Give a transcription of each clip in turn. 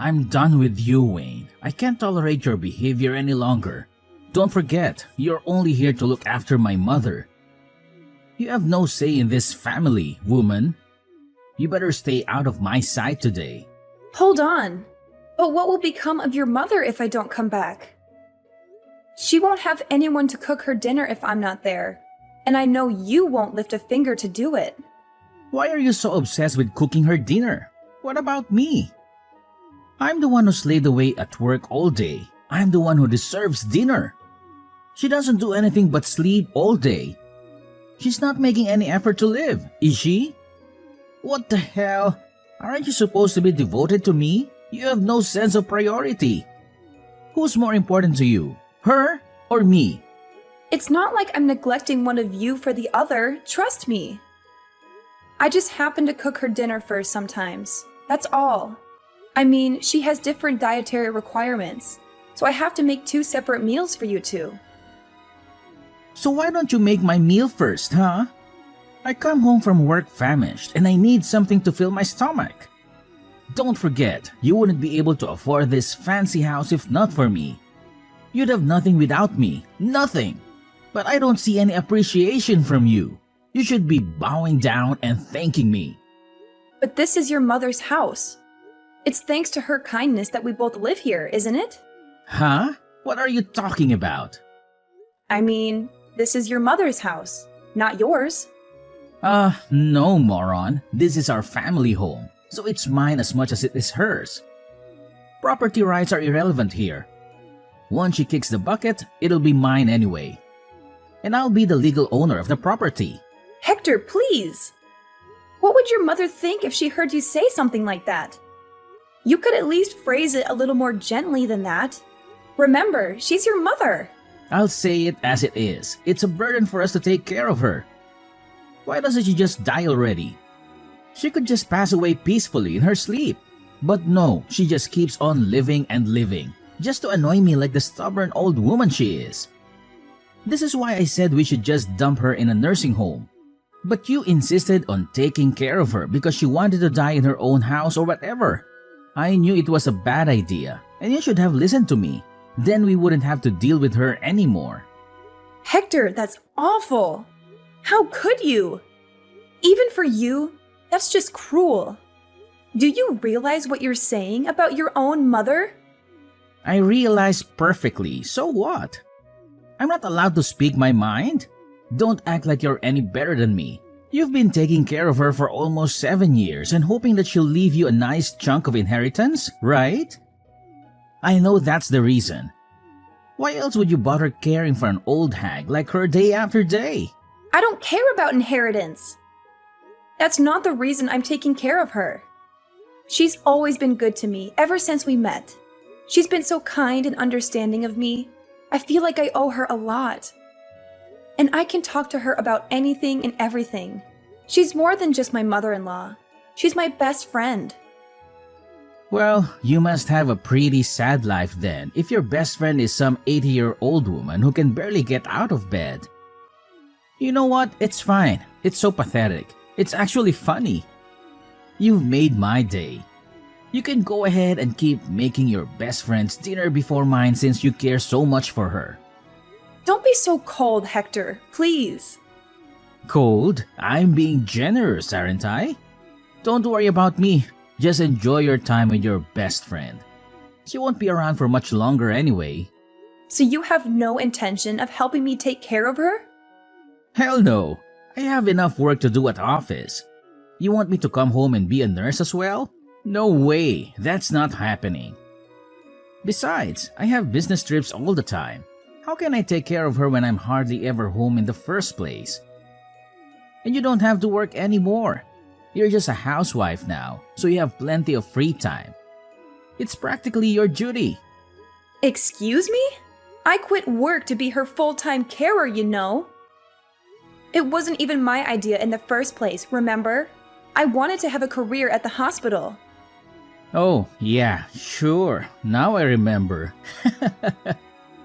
I'm done with you, Wayne. I can't tolerate your behavior any longer. Don't forget, you're only here to look after my mother. You have no say in this family, woman. You better stay out of my sight today. Hold on. But what will become of your mother if I don't come back? She won't have anyone to cook her dinner if I'm not there. And I know you won't lift a finger to do it. Why are you so obsessed with cooking her dinner? What about me? I'm the one who slaved away at work all day. I'm the one who deserves dinner. She doesn't do anything but sleep all day. She's not making any effort to live, is she? What the hell? Aren't you supposed to be devoted to me? You have no sense of priority. Who's more important to you, her or me? It's not like I'm neglecting one of you for the other, trust me. I just happen to cook her dinner first sometimes, that's all. I mean, she has different dietary requirements, so I have to make 2 separate meals for you two. So why don't you make my meal first, huh? I come home from work famished and I need something to fill my stomach. Don't forget, you wouldn't be able to afford this fancy house if not for me. You'd have nothing without me, nothing. But I don't see any appreciation from you. You should be bowing down and thanking me. But this is your mother's house. It's thanks to her kindness that we both live here, isn't it? Huh? What are you talking about? I mean, this is your mother's house, not yours. No, moron. This is our family home, so it's mine as much as it is hers. Property rights are irrelevant here. Once she kicks the bucket, it'll be mine anyway. And I'll be the legal owner of the property. Hector, please! What would your mother think if she heard you say something like that? You could at least phrase it a little more gently than that. Remember, she's your mother. I'll say it as it is. It's a burden for us to take care of her. Why doesn't she just die already? She could just pass away peacefully in her sleep. But no, she just keeps on living and living, just to annoy me like the stubborn old woman she is. This is why I said we should just dump her in a nursing home. But you insisted on taking care of her because she wanted to die in her own house or whatever. I knew it was a bad idea, and you should have listened to me. Then we wouldn't have to deal with her anymore. Hector, that's awful. How could you? Even for you, that's just cruel. Do you realize what you're saying about your own mother? I realize perfectly, so what? I'm not allowed to speak my mind? Don't act like you're any better than me. You've been taking care of her for almost 7 years and hoping that she'll leave you a nice chunk of inheritance, right? I know that's the reason. Why else would you bother caring for an old hag like her day after day? I don't care about inheritance. That's not the reason I'm taking care of her. She's always been good to me ever since we met. She's been so kind and understanding of me. I feel like I owe her a lot. And I can talk to her about anything and everything. She's more than just my mother-in-law. She's my best friend. Well, you must have a pretty sad life then if your best friend is some 80-year-old woman who can barely get out of bed. You know what? It's fine. It's so pathetic. It's actually funny. You've made my day. You can go ahead and keep making your best friend's dinner before mine since you care so much for her. Don't be so cold, Hector, please. Cold? I'm being generous, aren't I? Don't worry about me. Just enjoy your time with your best friend. She won't be around for much longer anyway. So you have no intention of helping me take care of her? Hell no. I have enough work to do at office. You want me to come home and be a nurse as well? No way. That's not happening. Besides, I have business trips all the time. How can I take care of her when I'm hardly ever home in the first place? And you don't have to work anymore. You're just a housewife now, so you have plenty of free time. It's practically your duty. Excuse me? I quit work to be her full-time carer, you know. It wasn't even my idea in the first place, remember? I wanted to have a career at the hospital. Oh, yeah, sure. Now I remember.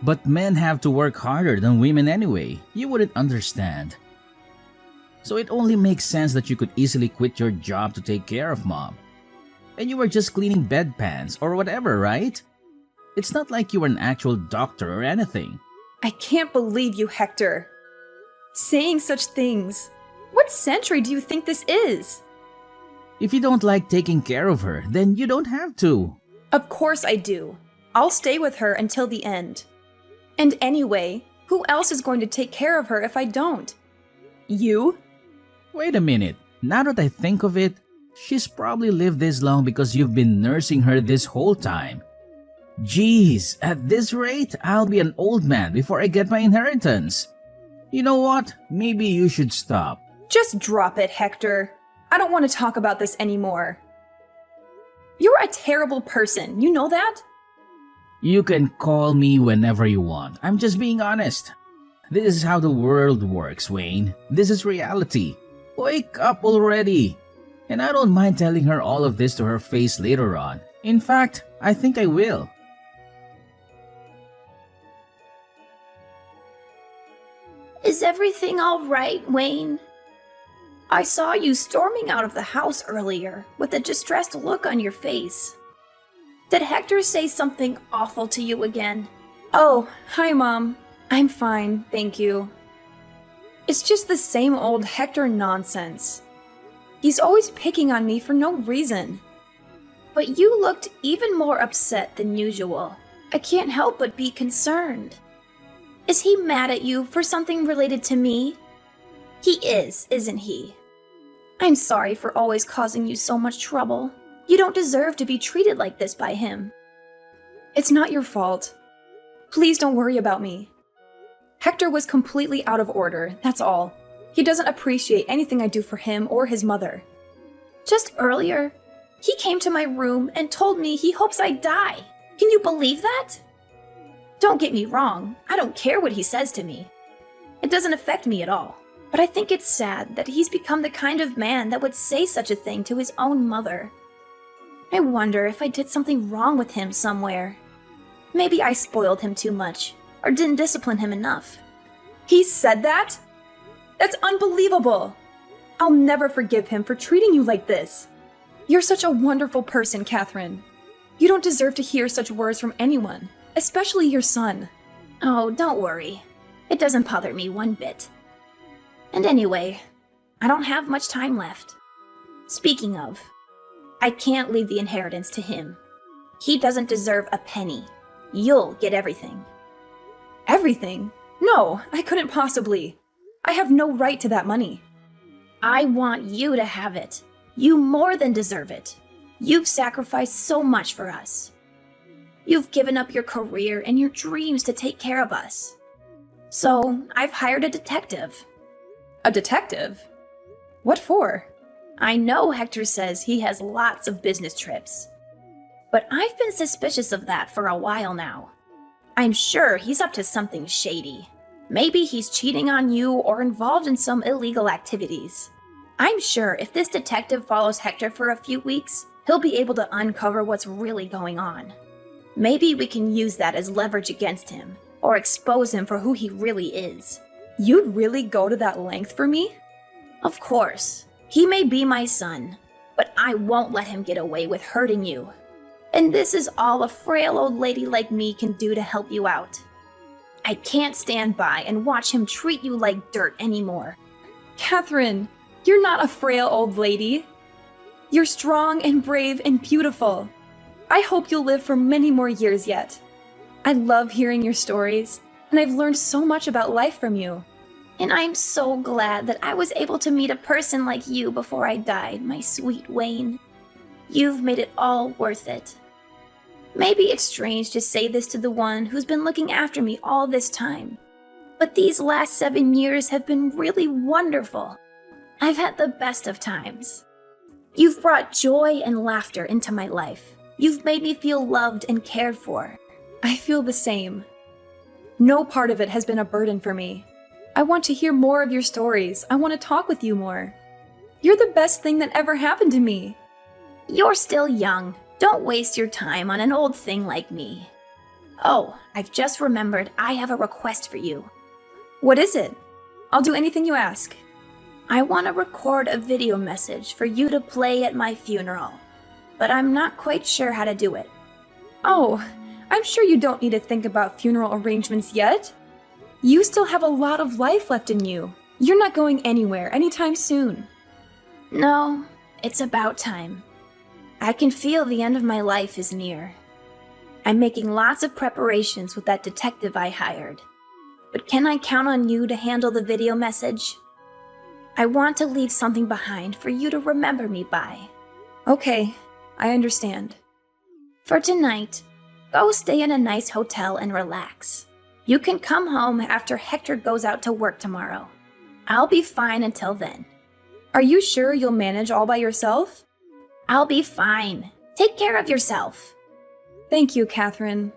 But men have to work harder than women anyway. You wouldn't understand. So it only makes sense that you could easily quit your job to take care of Mom. And you were just cleaning bedpans or whatever, right? It's not like you were an actual doctor or anything. I can't believe you, Hector. Saying such things. What century do you think this is? If you don't like taking care of her, then you don't have to. Of course I do. I'll stay with her until the end. And anyway, who else is going to take care of her if I don't? You? Wait a minute. Now that I think of it, she's probably lived this long because you've been nursing her this whole time. Jeez, at this rate, I'll be an old man before I get my inheritance. You know what? Maybe you should stop. Just drop it, Hector. I don't want to talk about this anymore. You're a terrible person, you know that? You can call me whenever you want. I'm just being honest. This is how the world works, Wayne. This is reality. Wake up already. And I don't mind telling her all of this to her face later on. In fact, I think I will. Is everything all right, Wayne? I saw you storming out of the house earlier with a distressed look on your face. Did Hector say something awful to you again? Oh, hi, Mom. I'm fine, thank you. It's just the same old Hector nonsense. He's always picking on me for no reason. But you looked even more upset than usual. I can't help but be concerned. Is he mad at you for something related to me? He is, isn't he? I'm sorry for always causing you so much trouble. You don't deserve to be treated like this by him. It's not your fault. Please don't worry about me. Hector was completely out of order, that's all. He doesn't appreciate anything I do for him or his mother. Just earlier, he came to my room and told me he hopes I die. Can you believe that? Don't get me wrong, I don't care what he says to me. It doesn't affect me at all. But I think it's sad that he's become the kind of man that would say such a thing to his own mother. I wonder if I did something wrong with him somewhere. Maybe I spoiled him too much, or didn't discipline him enough. He said that? That's unbelievable! I'll never forgive him for treating you like this. You're such a wonderful person, Catherine. You don't deserve to hear such words from anyone, especially your son. Oh, don't worry. It doesn't bother me one bit. And anyway, I don't have much time left. Speaking of, I can't leave the inheritance to him. He doesn't deserve a penny. You'll get everything. Everything? No, I couldn't possibly. I have no right to that money. I want you to have it. You more than deserve it. You've sacrificed so much for us. You've given up your career and your dreams to take care of us. So, I've hired a detective. A detective? What for? I know Hector says he has lots of business trips. But I've been suspicious of that for a while now. I'm sure he's up to something shady. Maybe he's cheating on you or involved in some illegal activities. I'm sure if this detective follows Hector for a few weeks, he'll be able to uncover what's really going on. Maybe we can use that as leverage against him, or expose him for who he really is. You'd really go to that length for me? Of course. He may be my son, but I won't let him get away with hurting you. And this is all a frail old lady like me can do to help you out. I can't stand by and watch him treat you like dirt anymore. Catherine, you're not a frail old lady. You're strong and brave and beautiful. I hope you'll live for many more years yet. I love hearing your stories, and I've learned so much about life from you. And I'm so glad that I was able to meet a person like you before I died, my sweet Wayne. You've made it all worth it. Maybe it's strange to say this to the one who's been looking after me all this time, but these last 7 years have been really wonderful. I've had the best of times. You've brought joy and laughter into my life. You've made me feel loved and cared for. I feel the same. No part of it has been a burden for me. I want to hear more of your stories. I want to talk with you more. You're the best thing that ever happened to me. You're still young. Don't waste your time on an old thing like me. Oh, I've just remembered I have a request for you. What is it? I'll do anything you ask. I want to record a video message for you to play at my funeral. but I'm not quite sure how to do it. Oh, I'm sure you don't need to think about funeral arrangements yet. You still have a lot of life left in you. You're not going anywhere anytime soon. No, it's about time. I can feel the end of my life is near. I'm making lots of preparations with that detective I hired. But can I count on you to handle the video message? I want to leave something behind for you to remember me by. Okay, I understand. For tonight, go stay in a nice hotel and relax. You can come home after Hector goes out to work tomorrow. I'll be fine until then. Are you sure you'll manage all by yourself? I'll be fine. Take care of yourself. Thank you, Catherine.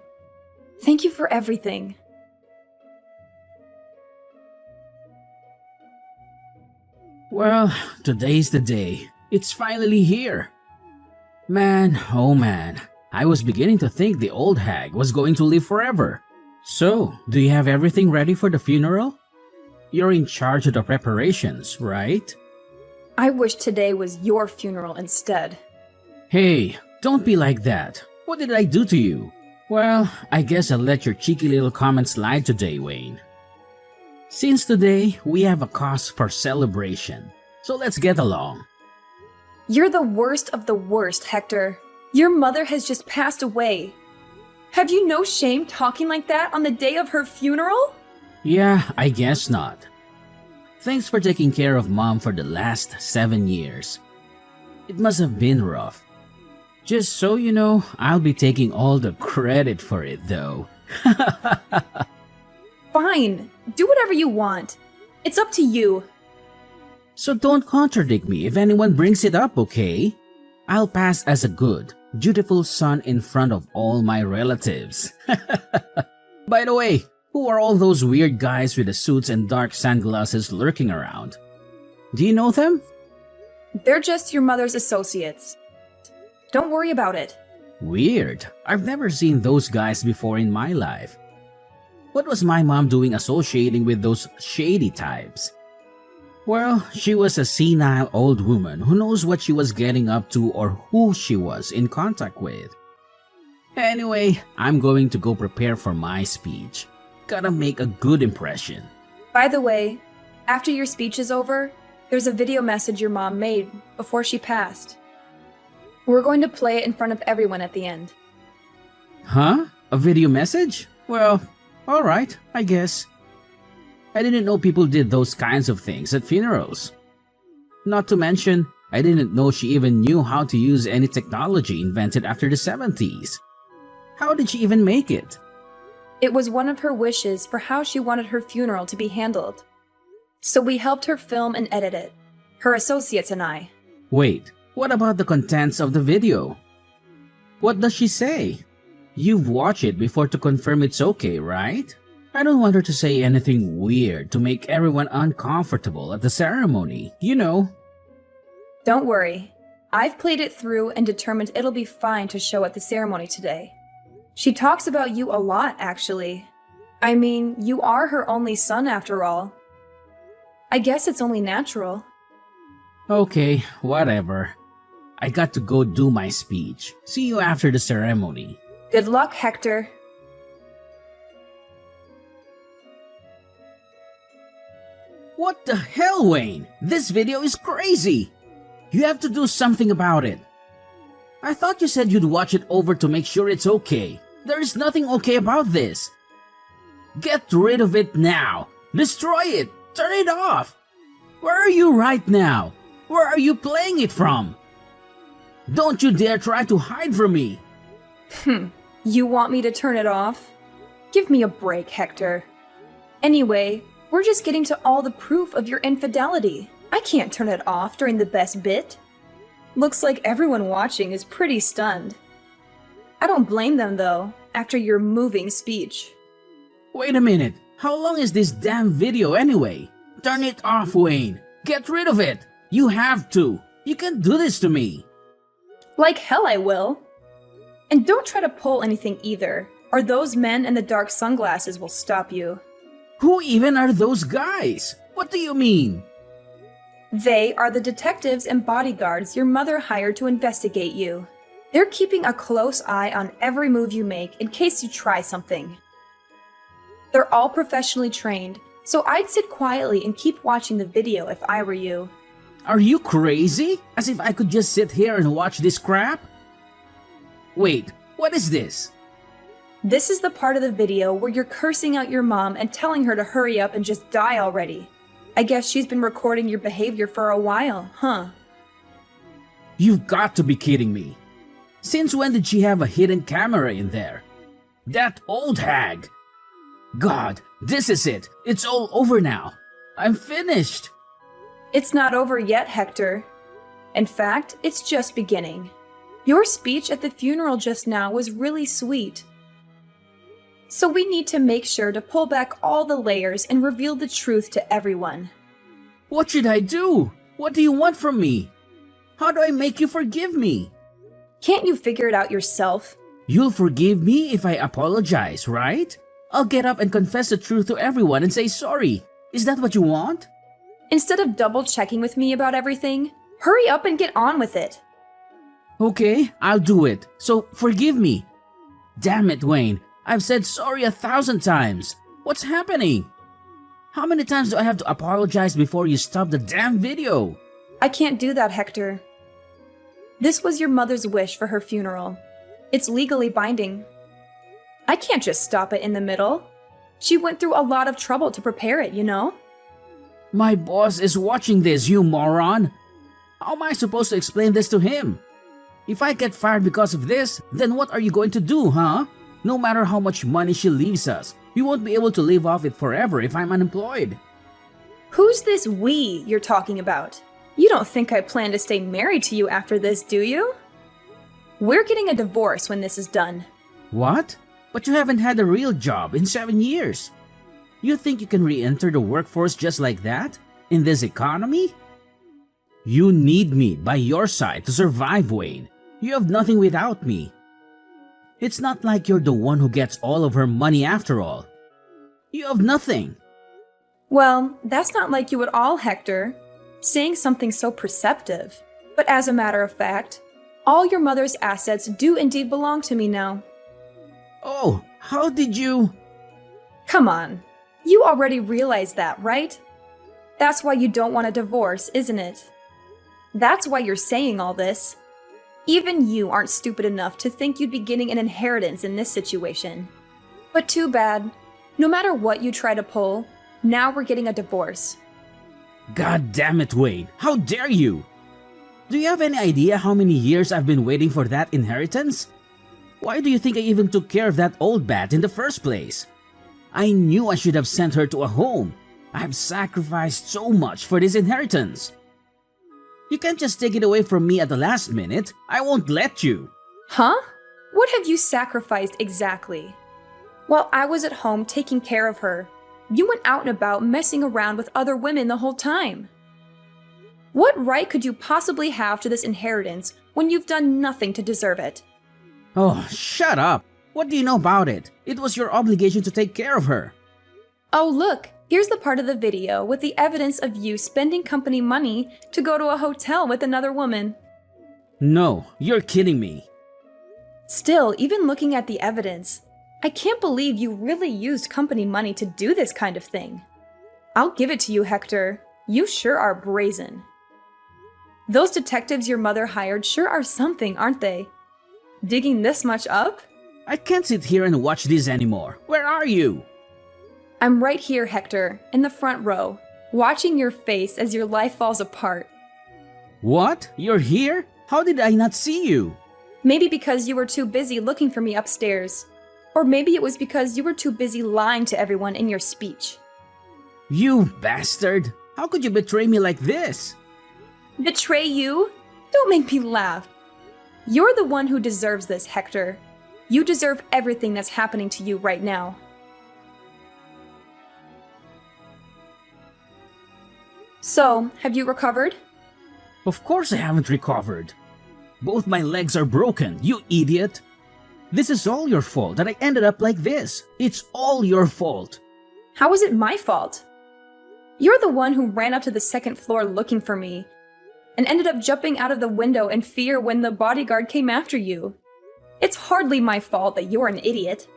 Thank you for everything. Well, today's the day. It's finally here. Man, oh man, I was beginning to think the old hag was going to live forever. So, do you have everything ready for the funeral? You're in charge of the preparations, right? I wish today was your funeral instead. Hey, don't be like that. What did I do to you? Well, I guess I'll let your cheeky little comment slide today, Wayne. Since today, we have a cause for celebration, so let's get along. You're the worst of the worst, Hector. Your mother has just passed away. Have you no shame talking like that on the day of her funeral? Yeah, I guess not. Thanks for taking care of Mom for the last 7 years. It must have been rough. Just so you know, I'll be taking all the credit for it though. Fine, do whatever you want. It's up to you. So don't contradict me if anyone brings it up, okay? I'll pass as a good, dutiful son in front of all my relatives. By the way, who are all those weird guys with the suits and dark sunglasses lurking around? Do you know them? They're just your mother's associates. Don't worry about it. Weird. I've never seen those guys before in my life. What was my mom doing associating with those shady types? Well, she was a senile old woman who knows what she was getting up to or who she was in contact with. Anyway, I'm going to go prepare for my speech. Gotta make a good impression. By the way, after your speech is over, there's a video message your mom made before she passed. We're going to play it in front of everyone at the end. Huh? A video message? Well, alright, I guess. I didn't know people did those kinds of things at funerals. Not to mention, I didn't know she even knew how to use any technology invented after the 70s. How did she even make it? It was one of her wishes for how she wanted her funeral to be handled. So we helped her film and edit it, her associates and I. Wait, what about the contents of the video? What does she say? You've watched it before to confirm it's okay, right? I don't want her to say anything weird to make everyone uncomfortable at the ceremony, you know. Don't worry. I've played it through and determined it'll be fine to show at the ceremony today. She talks about you a lot, actually. I mean, you are her only son after all. I guess it's only natural. Okay, whatever. I got to go do my speech. See you after the ceremony. Good luck, Hector. What the hell, Wayne? This video is crazy! You have to do something about it. I thought you said you'd watch it over to make sure it's okay. There is nothing okay about this. Get rid of it now. Destroy it. Turn it off. Where are you right now? Where are you playing it from? Don't you dare try to hide from me. You want me to turn it off? Give me a break, Hector. Anyway, we're just getting to all the proof of your infidelity. I can't turn it off during the best bit. Looks like everyone watching is pretty stunned. I don't blame them, though, after your moving speech. Wait a minute. How long is this damn video anyway? Turn it off, Wayne. Get rid of it. You have to. You can't do this to me. Like hell I will. And don't try to pull anything either, or those men in the dark sunglasses will stop you. Who even are those guys? What do you mean? They are the detectives and bodyguards your mother hired to investigate you. They're keeping a close eye on every move you make in case you try something. They're all professionally trained, so I'd sit quietly and keep watching the video if I were you. Are you crazy? As if I could just sit here and watch this crap? Wait, what is this? This is the part of the video where you're cursing out your mom and telling her to hurry up and just die already. I guess she's been recording your behavior for a while, huh? You've got to be kidding me. Since when did she have a hidden camera in there? That old hag! God, this is it. It's all over now. I'm finished. It's not over yet, Hector. In fact, it's just beginning. Your speech at the funeral just now was really sweet. So we need to make sure to pull back all the layers and reveal the truth to everyone. What should I do? What do you want from me? How do I make you forgive me? Can't you figure it out yourself? You'll forgive me if I apologize, right? I'll get up and confess the truth to everyone and say sorry. Is that what you want? Instead of double-checking with me about everything, hurry up and get on with it. Okay, I'll do it. So forgive me. Damn it, Wayne. I've said sorry 1,000 times. What's happening? How many times do I have to apologize before you stop the damn video? I can't do that, Hector. This was your mother's wish for her funeral. It's legally binding. I can't just stop it in the middle. She went through a lot of trouble to prepare it, you know? My boss is watching this, you moron. How am I supposed to explain this to him? If I get fired because of this, then what are you going to do, huh? No matter how much money she leaves us, we won't be able to live off it forever if I'm unemployed. Who's this we you're talking about? You don't think I plan to stay married to you after this, do you? We're getting a divorce when this is done. What? But you haven't had a real job in 7 years. You think you can re-enter the workforce just like that? In this economy? You need me by your side to survive, Wayne. You have nothing without me. It's not like you're the one who gets all of her money after all. You have nothing. Well, that's not like you at all, Hector. Saying something so perceptive. But as a matter of fact, all your mother's assets do indeed belong to me now. Oh, how did you... Come on. You already realize that, right? That's why you don't want a divorce, isn't it? That's why you're saying all this. Even you aren't stupid enough to think you'd be getting an inheritance in this situation. But too bad. No matter what you try to pull, now we're getting a divorce. God damn it, Wayne. How dare you? Do you have any idea how many years I've been waiting for that inheritance? Why do you think I even took care of that old bat in the first place? I knew I should have sent her to a home. I've sacrificed so much for this inheritance. You can't just take it away from me at the last minute. I won't let you. Huh? What have you sacrificed exactly? While I was at home taking care of her, you went out and about messing around with other women the whole time. What right could you possibly have to this inheritance when you've done nothing to deserve it? Oh, shut up. What do you know about it? It was your obligation to take care of her. Oh, look, here's the part of the video with the evidence of you spending company money to go to a hotel with another woman. No, you're kidding me. Still, even looking at the evidence, I can't believe you really used company money to do this kind of thing. I'll give it to you, Hector. You sure are brazen. Those detectives your mother hired sure are something, aren't they? Digging this much up? I can't sit here and watch this anymore. Where are you? I'm right here, Hector, in the front row, watching your face as your life falls apart. What? You're here? How did I not see you? Maybe because you were too busy looking for me upstairs. Or maybe it was because you were too busy lying to everyone in your speech. You bastard! How could you betray me like this? Betray you? Don't make me laugh. You're the one who deserves this, Hector. You deserve everything that's happening to you right now. So, have you recovered? Of course I haven't recovered. Both my legs are broken, you idiot. This is all your fault that I ended up like this. It's all your fault. How was it my fault? You're the one who ran up to the second floor looking for me. and ended up jumping out of the window in fear when the bodyguard came after you. It's hardly my fault that you're an idiot.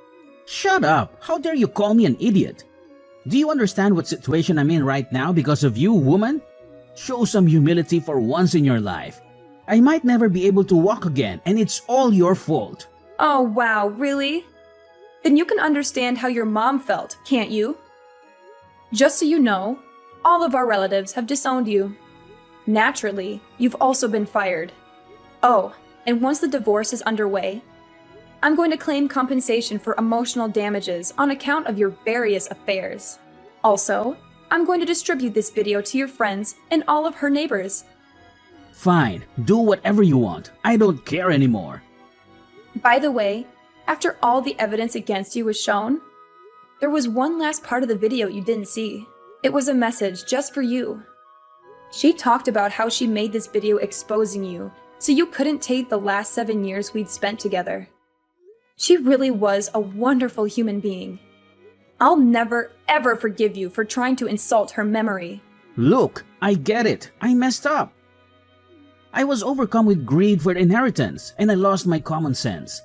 Shut up! How dare you call me an idiot? Do you understand what situation I'm in right now because of you, woman? Show some humility for once in your life. I might never be able to walk again, and it's all your fault. Oh wow, really? Then you can understand how your mom felt, can't you? Just so you know, all of our relatives have disowned you. Naturally, you've also been fired. Oh, and once the divorce is underway, I'm going to claim compensation for emotional damages on account of your various affairs. Also, I'm going to distribute this video to your friends and all of her neighbors. Fine, do whatever you want. I don't care anymore. By the way, after all the evidence against you was shown, there was one last part of the video you didn't see. It was a message just for you. She talked about how she made this video exposing you so you couldn't take the last 7 years we'd spent together. She really was a wonderful human being. I'll never, ever forgive you for trying to insult her memory. Look, I get it. I messed up. I was overcome with greed for inheritance, and I lost my common sense.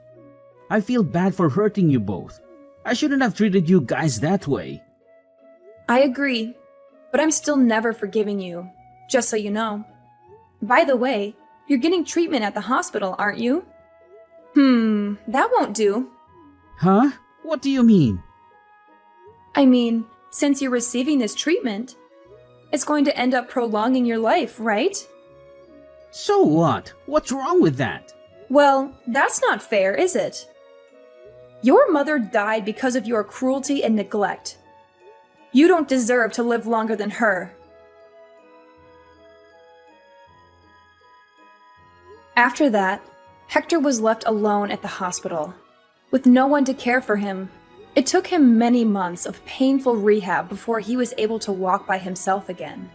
I feel bad for hurting you both. I shouldn't have treated you guys that way. I agree, but I'm still never forgiving you, just so you know. By the way, you're getting treatment at the hospital, aren't you? That won't do. Huh? What do you mean? I mean, since you're receiving this treatment, it's going to end up prolonging your life, right? So what? What's wrong with that? Well, that's not fair, is it? Your mother died because of your cruelty and neglect. You don't deserve to live longer than her. After that, Hector was left alone at the hospital, with no one to care for him. It took him many months of painful rehab before he was able to walk by himself again.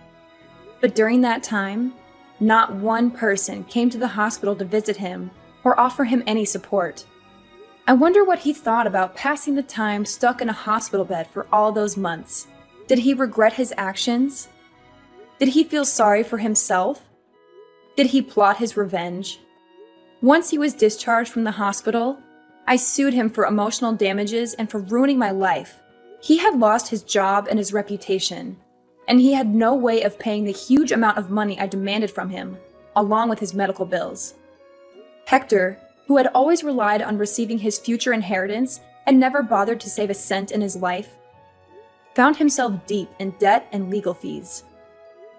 But during that time, not one person came to the hospital to visit him or offer him any support. I wonder what he thought about passing the time stuck in a hospital bed for all those months. Did he regret his actions? Did he feel sorry for himself? Did he plot his revenge? Once he was discharged from the hospital, I sued him for emotional damages and for ruining my life. He had lost his job and his reputation, and he had no way of paying the huge amount of money I demanded from him, along with his medical bills. Hector, who had always relied on receiving his future inheritance and never bothered to save a cent in his life, found himself deep in debt and legal fees.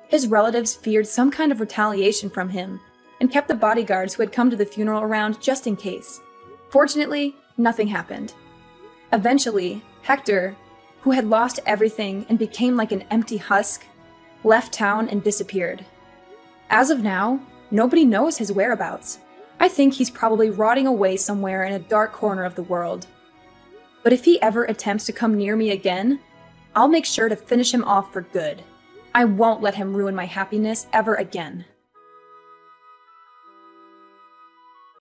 His relatives feared some kind of retaliation from him and kept the bodyguards who had come to the funeral around just in case. Fortunately, nothing happened. Eventually, Hector, who had lost everything and became like an empty husk, left town and disappeared. As of now, nobody knows his whereabouts. I think he's probably rotting away somewhere in a dark corner of the world. But if he ever attempts to come near me again, I'll make sure to finish him off for good. I won't let him ruin my happiness ever again.